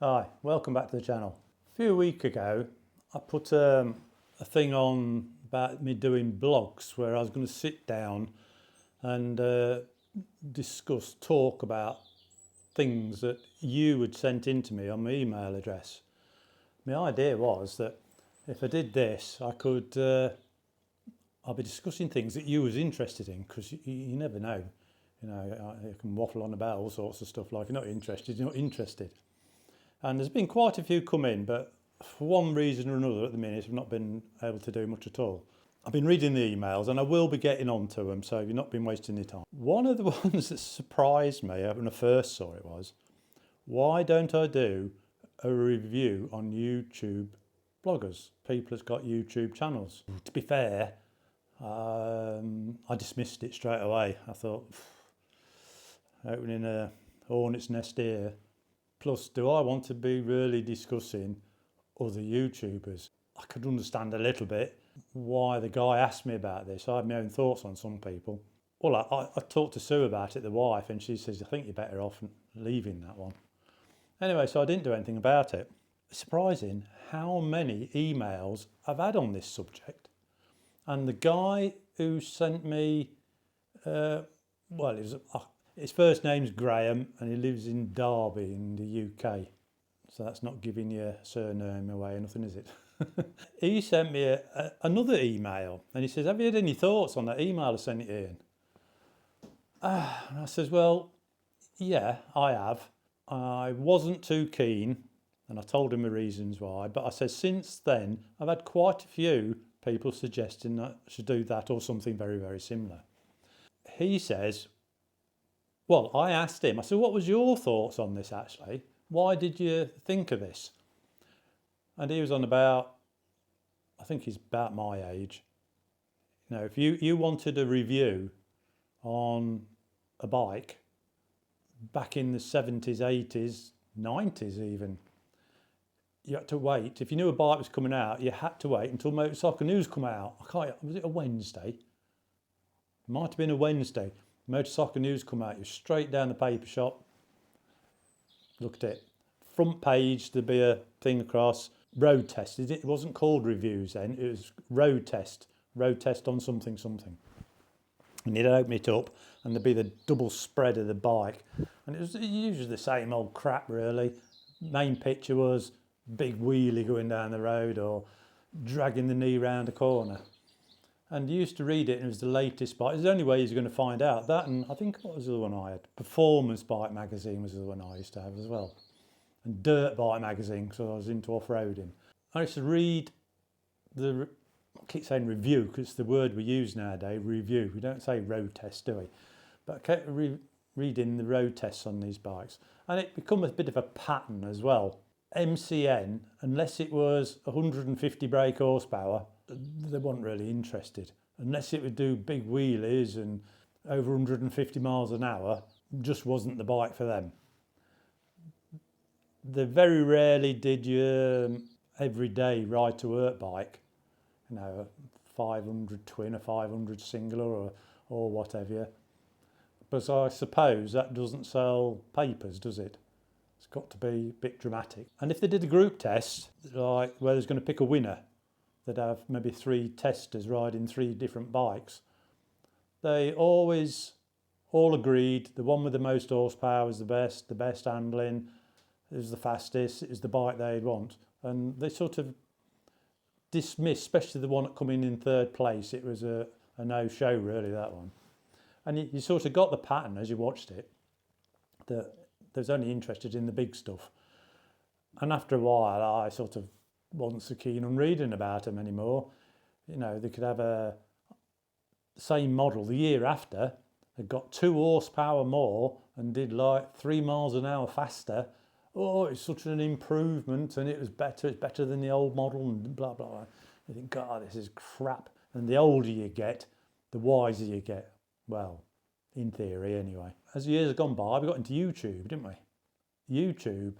Hi, welcome back to the channel. A few weeks ago I put a thing on about me doing blogs where I was going to sit down and talk about things that you had sent in to me on my email address. My idea was that if I did this I could I'll be discussing things that you was interested in, because you never know. You can waffle on about all sorts of stuff like you're not interested. And there's been quite a few come in, but for one reason or another at the minute I've not been able to do much at all. I've been reading the emails and I will be getting on to them, so you've not been wasting your time. One of the ones that surprised me when I first saw it was, why don't I do a review on YouTube bloggers, people that's got YouTube channels? To be fair, I dismissed it straight away. I thought, opening a hornet's nest here. Plus, do I want to be really discussing other YouTubers? I could understand a little bit why the guy asked me about this. I had my own thoughts on some people. Well, I talked to Sue about it, the wife, and she says, I think you're better off leaving that one. Anyway, so I didn't do anything about it. It's surprising how many emails I've had on this subject. And the guy who sent me, his first name's Graham and he lives in Derby in the UK. So that's not giving your surname away or nothing, is it? He sent me another email and he says, have you had any thoughts on that email I sent you in? And I says, well, yeah, I have. I wasn't too keen and I told him the reasons why. But I said, since then, I've had quite a few people suggesting that I should do that or something very, very similar. He says, well, I asked him, I said, what was your thoughts on this actually? Why did you think of this? And he was on about, I think he's about my age. You know, if you wanted a review on a bike back in the 70s, 80s, 90s even, you had to wait. If you knew a bike was coming out, you had to wait until Motorcycle News come out. Was it a Wednesday? It might have been a Wednesday. Motorcycle News come out, you're straight down the paper shop, look at it. Front page, there'd be a thing across, road test. It wasn't called reviews then, it was road test on something. And you'd open it up and there'd be the double spread of the bike. And it was usually the same old crap really. Main picture was big wheelie going down the road or dragging the knee round a corner. And you used to read it and it was the latest bike. It was the only way you're going to find out. That, and I think, what was the other one I had? Performance Bike magazine was the one I used to have as well. And Dirt Bike magazine, because I was into off-roading. I used to read I keep saying review because it's the word we use nowadays, review. We don't say road test, do we? But I kept reading the road tests on these bikes. And it became a bit of a pattern as well. MCN, unless it was 150 brake horsepower, they weren't really interested. Unless it would do big wheelies and over 150 miles an hour, just wasn't the bike for them. They very rarely did your everyday ride to work bike, you know, a 500 twin, a 500 singular or whatever. But I suppose that doesn't sell papers, does it? It's got to be a bit dramatic. And if they did a group test, like where there's going to pick a winner, they'd have maybe 3 testers riding 3 different bikes. They always all agreed the one with the most horsepower was the best handling, it was the fastest, it was the bike they'd want. And they sort of dismissed, especially the one that come in third place. It was a no-show really, that one. And you sort of got the pattern as you watched it, that they was only interested in the big stuff. And after a while I sort of wasn't so keen on reading about them anymore. You know, they could have a same model the year after, they got 2 horsepower more and did like 3 miles an hour faster. Oh, it's such an improvement and it's better than the old model and blah, blah, blah. You think, God, this is crap. And the older you get, the wiser you get. Well, in theory anyway. As the years have gone by, we got into YouTube, didn't we? YouTube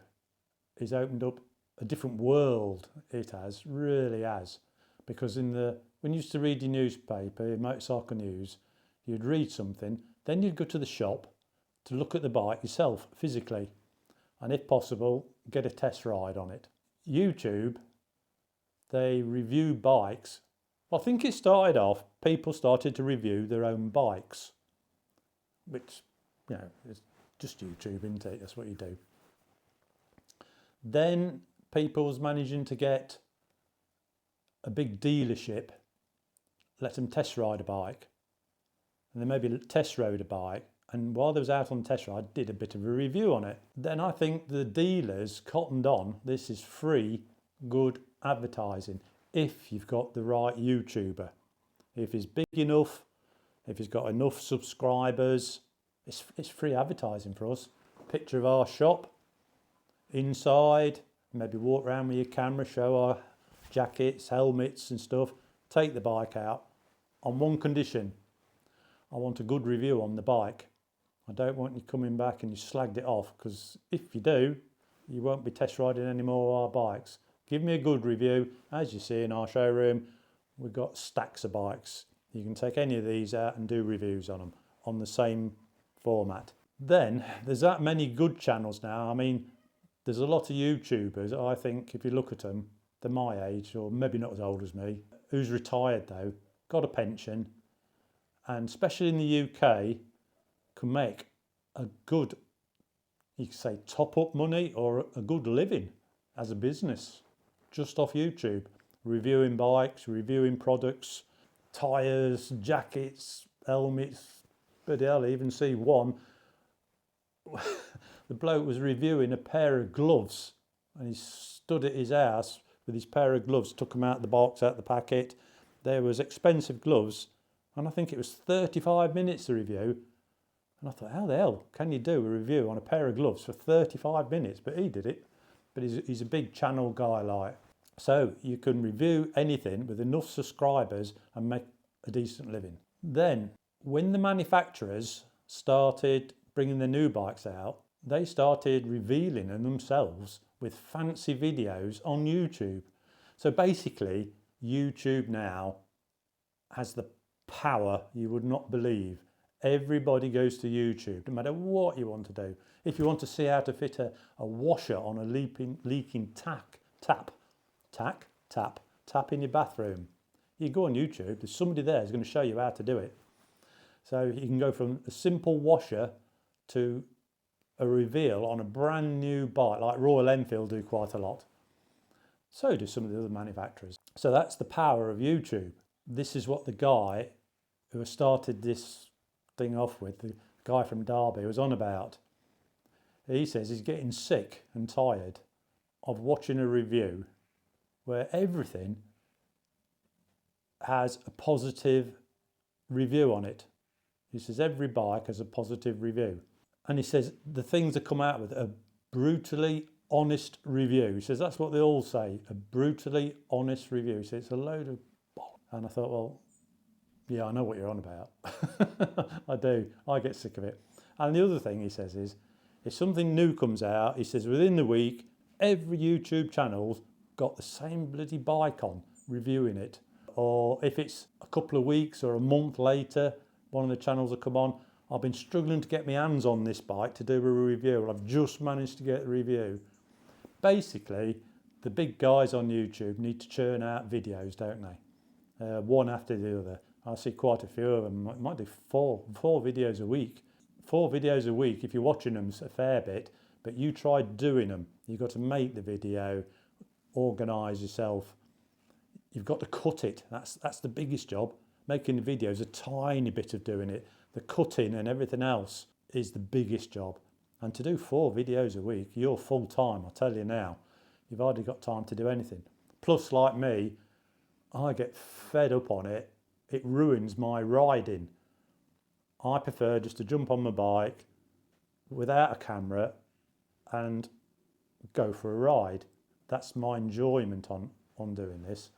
has opened up a different world. It has, really has. Because when you used to read your newspaper, your Motorcycle News, you'd read something, then you'd go to the shop to look at the bike yourself, physically. and if possible, get a test ride on it. YouTube, they review bikes. I think it started off, people started to review their own bikes, which, you know, is just YouTube, isn't it? That's what you do. Then people was managing to get a big dealership, let them test ride a bike, and they maybe test rode a bike, and while they was out on test ride, did a bit of a review on it. Then I think the dealers cottoned on, this is free, good advertising, if you've got the right YouTuber. If he's big enough, if he's got enough subscribers, it's free advertising for us. Picture of our shop, inside, maybe walk around with your camera, show our jackets, helmets and stuff, take the bike out on one condition. I want a good review on the bike. I don't want you coming back and you slagged it off, because if you do, you won't be test riding any more of our bikes. Give me a good review. As you see in our showroom, we've got stacks of bikes. You can take any of these out and do reviews on them on the same format. Then there's that many good channels now. I mean, there's a lot of YouTubers, I think, if you look at them, they're my age, or maybe not as old as me, who's retired though, got a pension, and especially in the UK, can make a good, you could say, top up money or a good living as a business just off YouTube, reviewing bikes, reviewing products, tyres, jackets, helmets. But hell, I even see one, the bloke was reviewing a pair of gloves, and he stood at his house with his pair of gloves, took them out of the box, out of the packet. There was expensive gloves, and I think it was 35 minutes to review. And I thought, how the hell can you do a review on a pair of gloves for 35 minutes? But he did it. But he's a big channel guy, like. So you can review anything with enough subscribers and make a decent living. Then, when the manufacturers started bringing the new bikes out, they started revealing them themselves with fancy videos on YouTube. So basically, YouTube now has the power you would not believe. Everybody goes to YouTube, no matter what you want to do. If you want to see how to fit a washer on a leaking tap in your bathroom, you go on YouTube, there's somebody there who's going to show you how to do it. So you can go from a simple washer to a reveal on a brand new bike, like Royal Enfield do quite a lot. So do some of the other manufacturers. So that's the power of YouTube. This is what the guy who started this thing off with, the guy from Derby, was on about. He says he's getting sick and tired of watching a review where everything has a positive review on it. He says every bike has a positive review. And he says the things that come out with a brutally honest review. He says that's what they all say, a brutally honest review. He says it's a load of bollocks. And I thought, well, yeah, I know what you're on about. I do. I get sick of it. And the other thing he says is, if something new comes out, he says within the week, every YouTube channel's got the same bloody bike on, reviewing it. Or if it's a couple of weeks or a month later, one of the channels will come on, I've been struggling to get my hands on this bike to do a review. I've just managed to get the review. Basically, the big guys on YouTube need to churn out videos, don't they? One after the other. I see quite a few of them. Might do four videos a week. 4 videos a week, if you're watching them, a fair bit, but you try doing them. You've got to make the video, organise yourself. You've got to cut it. That's the biggest job. Making the video is a tiny bit of doing it. The cutting and everything else is the biggest job. And to do 4 videos a week, you're full time, I'll tell you now. You've hardly got time to do anything. Plus, like me, I get fed up on it. It ruins my riding. I prefer just to jump on my bike without a camera and go for a ride. That's my enjoyment on doing this.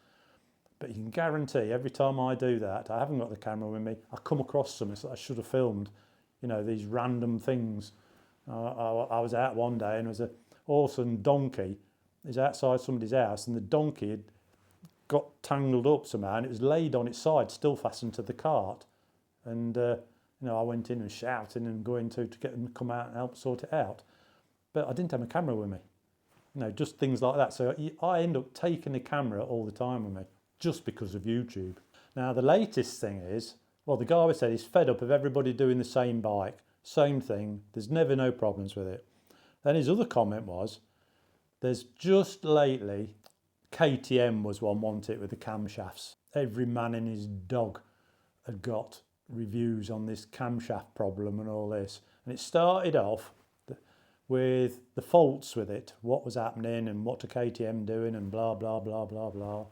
But you can guarantee every time I do that, I haven't got the camera with me, I come across something that I should have filmed, you know, these random things. I was out one day and there was a horse and donkey. It was outside somebody's house and the donkey had got tangled up somehow and it was laid on its side, still fastened to the cart. And I went in and shouting and going to get them to come out and help sort it out. but I didn't have my camera with me. Just things like that. So I end up taking the camera all the time with me just because of YouTube. Now, the latest thing is, well, the guy said he's fed up of everybody doing the same bike, same thing. There's never no problems with it. Then his other comment was, there's just lately, KTM was one, wasn't it, with the camshafts. Every man and his dog had got reviews on this camshaft problem and all this. And it started off with the faults with it, what was happening and what the KTM doing and blah, blah, blah, blah, blah.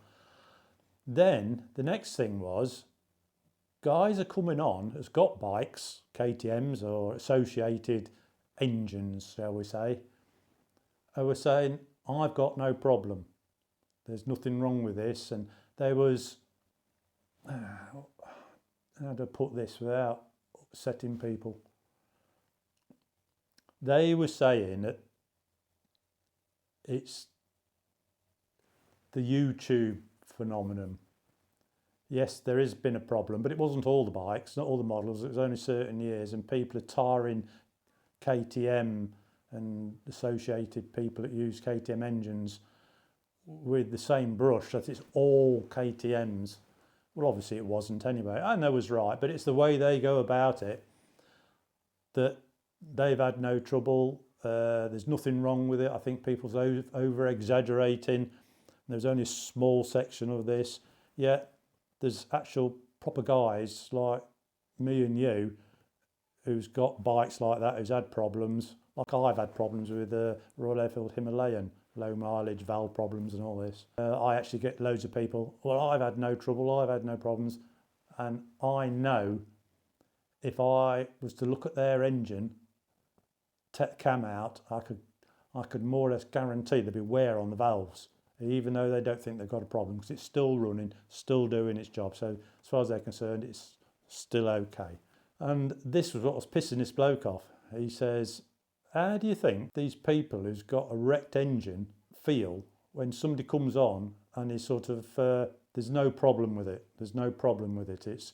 Then the next thing was, guys are coming on, has got bikes, KTMs or associated engines, shall we say, who were saying, I've got no problem. There's nothing wrong with this. And there was, how to put this without upsetting people? They were saying that it's the YouTube phenomenon. Yes, there has been a problem, but it wasn't all the bikes, not all the models. It was only certain years, and people are tarring KTM and associated people that use KTM engines with the same brush, that it's all KTMs. Well, obviously it wasn't anyway. I know it was right, but it's the way they go about it that they've had no trouble. There's nothing wrong with it. I think people's over-exaggerating. There's only a small section of this. Yet there's actual proper guys like me and you who's got bikes like that, who's had problems. Like I've had problems with the Royal Enfield Himalayan, low mileage, valve problems and all this. I actually get loads of people, well, I've had no trouble, I've had no problems. And I know if I was to look at their engine, take the cam out, I could more or less guarantee there'd be wear on the valves, even though they don't think they've got a problem, because it's still running, still doing its job. So as far as they're concerned, it's still okay. And this was what was pissing this bloke off. He says, how do you think these people who's got a wrecked engine feel when somebody comes on and is sort of, there's no problem with it. There's no problem with it. It's,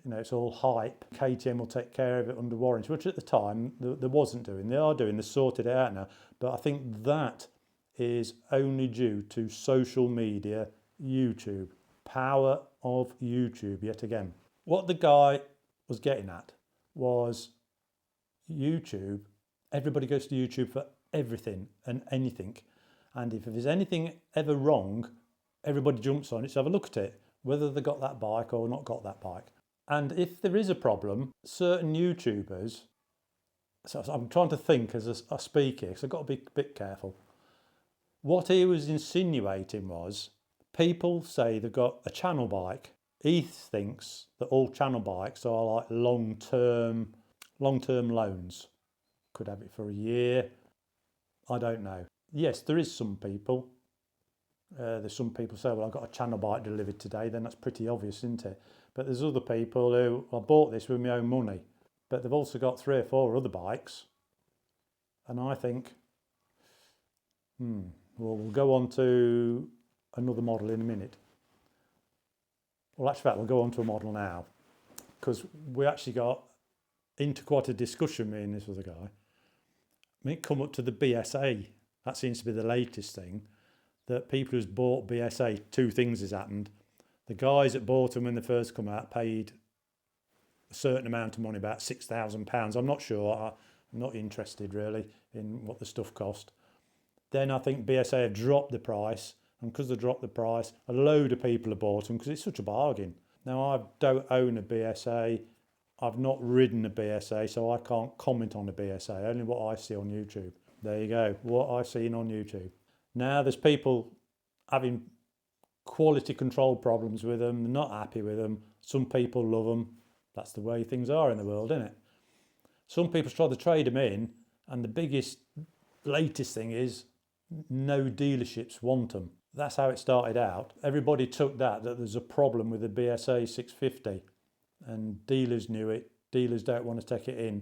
it's all hype. KTM will take care of it under warranty, which at the time there wasn't doing. They are doing, they sorted it out now. But I think that is only due to social media, YouTube. Power of YouTube, yet again. What the guy was getting at was YouTube. Everybody goes to YouTube for everything and anything. And if there's anything ever wrong, everybody jumps on it to have a look at it, whether they got that bike or not got that bike. And if there is a problem, certain YouTubers, so I'm trying to think as I speak here, because I've got to be a bit careful. What he was insinuating was, people say they've got a channel bike. He thinks that all channel bikes are like long-term loans. Could have it for a year. I don't know. Yes, there is some people. There's some people say, well, I got a channel bike delivered today. Then that's pretty obvious, isn't it? But there's other people who, I bought this with my own money. But they've also got 3 or 4 other bikes. And I think, well, we'll go on to another model in a minute. Well, actually, we'll go on to a model now. Because we actually got into quite a discussion, me and this other guy. I mean, it come up to the BSA. That seems to be the latest thing. That people who's bought BSA, 2 things has happened. The guys that bought them when they first come out paid a certain amount of money, about £6,000. I'm not sure. I'm not interested really in what the stuff cost. Then I think BSA have dropped the price. And because they dropped the price, a load of people have bought them because it's such a bargain. Now, I don't own a BSA. I've not ridden a BSA, so I can't comment on the BSA, only what I see on YouTube. There you go, what I've seen on YouTube. Now there's people having quality control problems with them, not happy with them. Some people love them. That's the way things are in the world, isn't it? Some people try to trade them in, and the latest thing is no dealerships want them. That's how it started out. Everybody took that there's a problem with the BSA 650. And dealers knew it. Dealers don't want to take it in.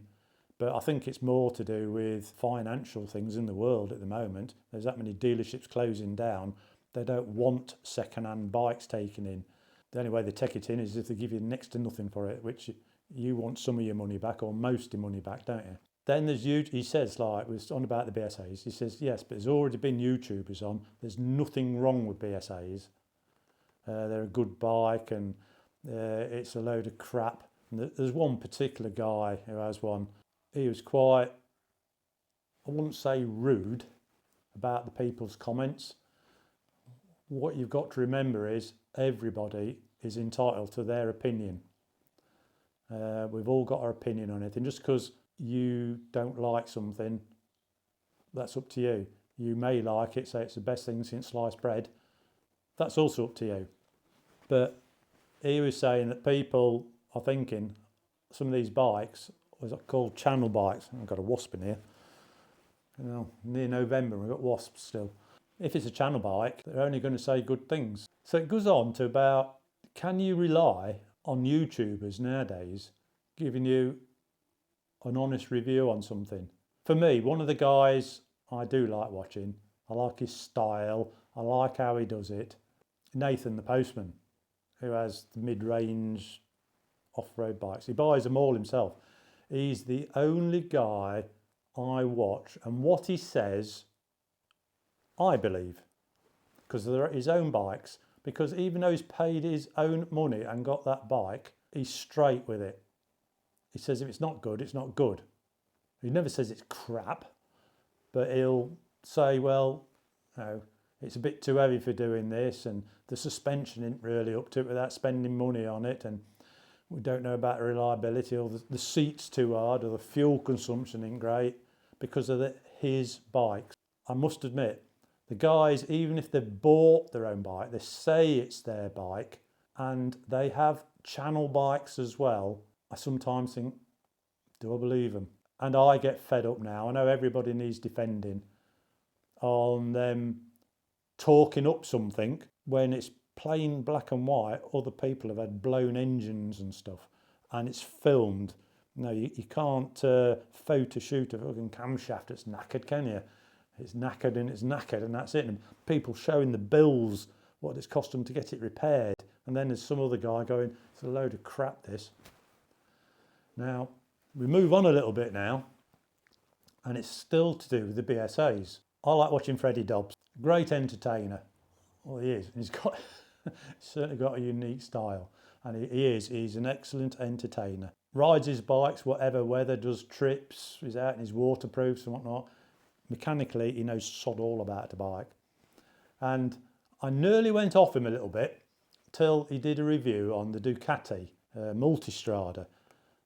But I think it's more to do with financial things in the world at the moment. There's that many dealerships closing down. They don't want second-hand bikes taken in. The only way they take it in is if they give you next to nothing for it, which you want some of your money back or most of your money back, don't you? Then there's he says, like, was on about the BSAs. He says, yes, but there's already been YouTubers on. There's nothing wrong with BSAs. They're a good bike, and it's a load of crap. And there's one particular guy who has one. He was quite, I wouldn't say rude about the people's comments. What you've got to remember is everybody is entitled to their opinion. We've all got our opinion on it, and just because you don't like something, that's up to you. You may like it, say it's the best thing since sliced bread. That's also up to you. But he was saying that people are thinking some of these bikes, what's it called, channel bikes. I've got a wasp in here. You know, near November, we've got wasps still. If it's a channel bike, they're only going to say good things. So it goes on to about, can you rely on YouTubers nowadays giving you an honest review on something? For me, one of the guys I do like watching, I like his style, I like how he does it, Nathan the Postman, who has the mid-range off-road bikes. He buys them all himself. He's the only guy I watch, and what he says, I believe, because they're his own bikes. Because even though he's paid his own money and got that bike, he's straight with it. He says if it's not good, it's not good. He never says it's crap, but he'll say, well, no, it's a bit too heavy for doing this, and the suspension isn't really up to it without spending money on it, and we don't know about the reliability, or the seat's too hard, or the fuel consumption isn't great, because of his bikes. I must admit, the guys, even if they've bought their own bike, they say it's their bike, and they have channel bikes as well. I sometimes think, do I believe them? And I get fed up now. I know everybody needs defending on them talking up something when it's plain black and white. Other people have had blown engines and stuff, and it's filmed. No, you can't photo shoot a fucking camshaft that's knackered, can you? It's knackered and it's knackered, and that's it. And people showing the bills, what it's cost them to get it repaired. And then there's some other guy going, it's a load of crap, this. Now, we move on a little bit now, and it's still to do with the BSAs. I like watching Freddie Dobbs. Great entertainer. Well, he is. He's got certainly got a unique style. And he's an excellent entertainer. Rides his bikes, whatever weather, does trips, he's out in his waterproofs and whatnot. Mechanically, he knows sod all about a bike. And I nearly went off him a little bit till he did a review on the Ducati Multistrada.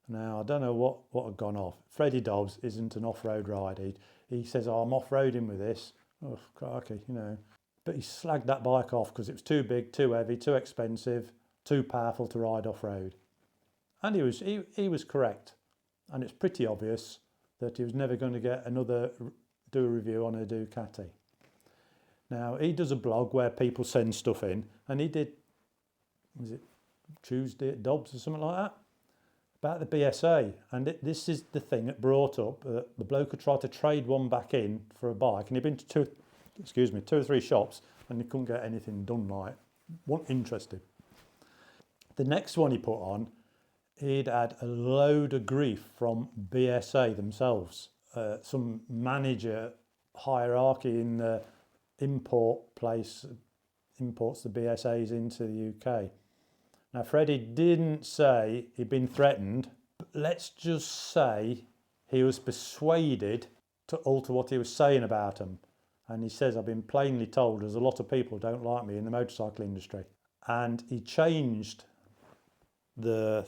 Now, I don't know what had gone off. Freddie Dobbs isn't an off-road rider. He says, oh, I'm off-roading with this. Oh, crikey, you know. But he slagged that bike off because it was too big, too heavy, too expensive, too powerful to ride off-road. And he was correct. And it's pretty obvious that he was never going to do a review on a Ducati. Now, he does a blog where people send stuff in, and he did, was it Tuesday at Dobbs or something like that, about the BSA. And this is the thing that brought up the bloke had tried to trade one back in for a bike, and he'd been to two or three shops, and he couldn't get anything done right. Wasn't interested. The next one he put on, he'd had a load of grief from BSA themselves. Some manager hierarchy in the import place imports the BSAs into the UK. Now, Freddie didn't say he'd been threatened, but let's just say he was persuaded to alter what he was saying about them. And he says, I've been plainly told there's a lot of people who don't like me in the motorcycle industry. And he changed the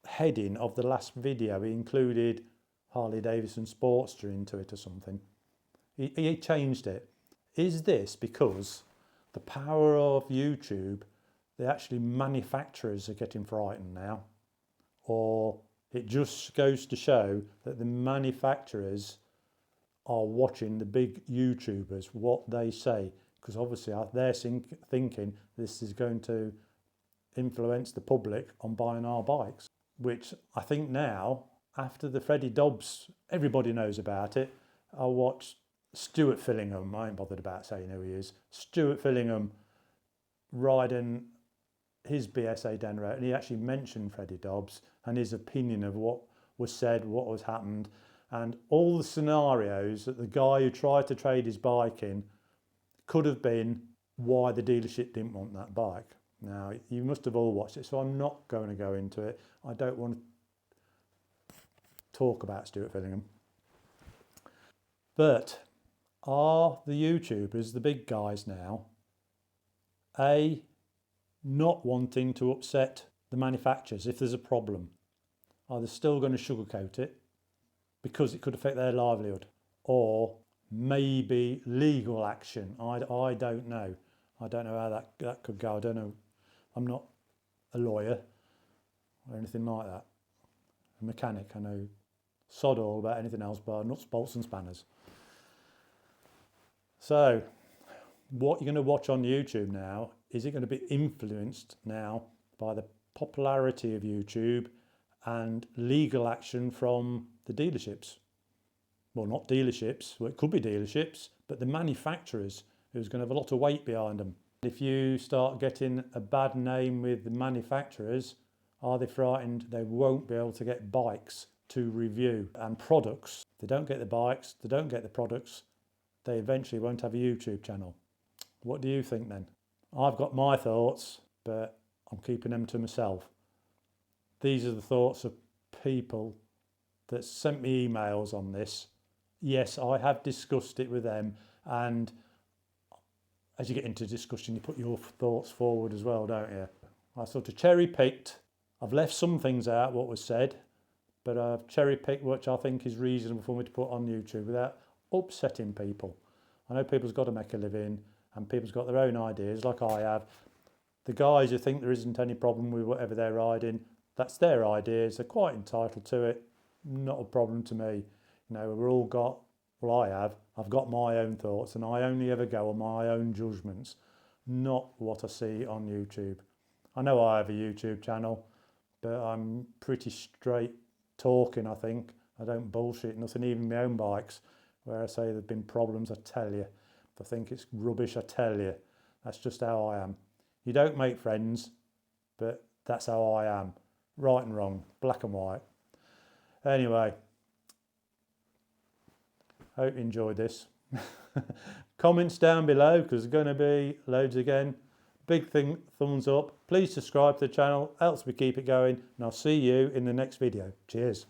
heading of the last video. He included Harley Davidson Sportster into it or something. He changed it. Is this because the power of YouTube, manufacturers are getting frightened now? Or it just goes to show that the manufacturers are watching the big YouTubers, what they say, because obviously they're thinking this is going to influence the public on buying our bikes, which I think now, after the Freddie Dobbs, everybody knows about it. I watched Stuart Fillingham, I ain't bothered about saying who he is, Stuart Fillingham riding his BSA down the road, and he actually mentioned Freddie Dobbs and his opinion of what was said, what was happened, and all the scenarios that the guy who tried to trade his bike in could have been why the dealership didn't want that bike. Now, you must have all watched it, so I'm not going to go into it. I don't want to talk about Stuart Fillingham. But are the YouTubers, the big guys now, A, not wanting to upset the manufacturers if there's a problem? Are they still going to sugarcoat it because it could affect their livelihood? Or maybe legal action? I don't know. I don't know how that could go. I don't know. I'm not a lawyer or anything like that. A mechanic. I know sod all about anything else but nuts, bolts and spanners. So what you're going to watch on YouTube now, is it going to be influenced now by the popularity of YouTube and legal action from the dealerships? Well, not dealerships, well, it could be dealerships, but the manufacturers who's going to have a lot of weight behind them. If you start getting a bad name with the manufacturers, are they frightened they won't be able to get bikes to review and products? They don't get the bikes, they don't get the products, they eventually won't have a YouTube channel. What do you think then? I've got my thoughts, but I'm keeping them to myself. These are the thoughts of people that sent me emails on this. Yes, I have discussed it with them, and as you get into discussion, you put your thoughts forward as well, don't you? I sort of cherry-picked. I've left some things out, what was said, but I've cherry-picked which I think is reasonable for me to put on YouTube without upsetting people. I know people's got to make a living and people's got their own ideas like I have. The guys who think there isn't any problem with whatever they're riding, that's their ideas, they're quite entitled to it, not a problem to me. You know, we've all got, well I've got my own thoughts and I only ever go on my own judgments, not what I see on YouTube. I know I have a YouTube channel, but I'm pretty straight talking, I think. I don't bullshit nothing, even my own bikes. Where I say there've been problems, I tell you. If I think it's rubbish, I tell you. That's just how I am. You don't make friends, but that's how I am. Right and wrong, black and white. Anyway, hope you enjoyed this. Comments down below, because there's going to be loads again. Big thing, thumbs up. Please subscribe to the channel, helps me keep it going. And I'll see you in the next video. Cheers.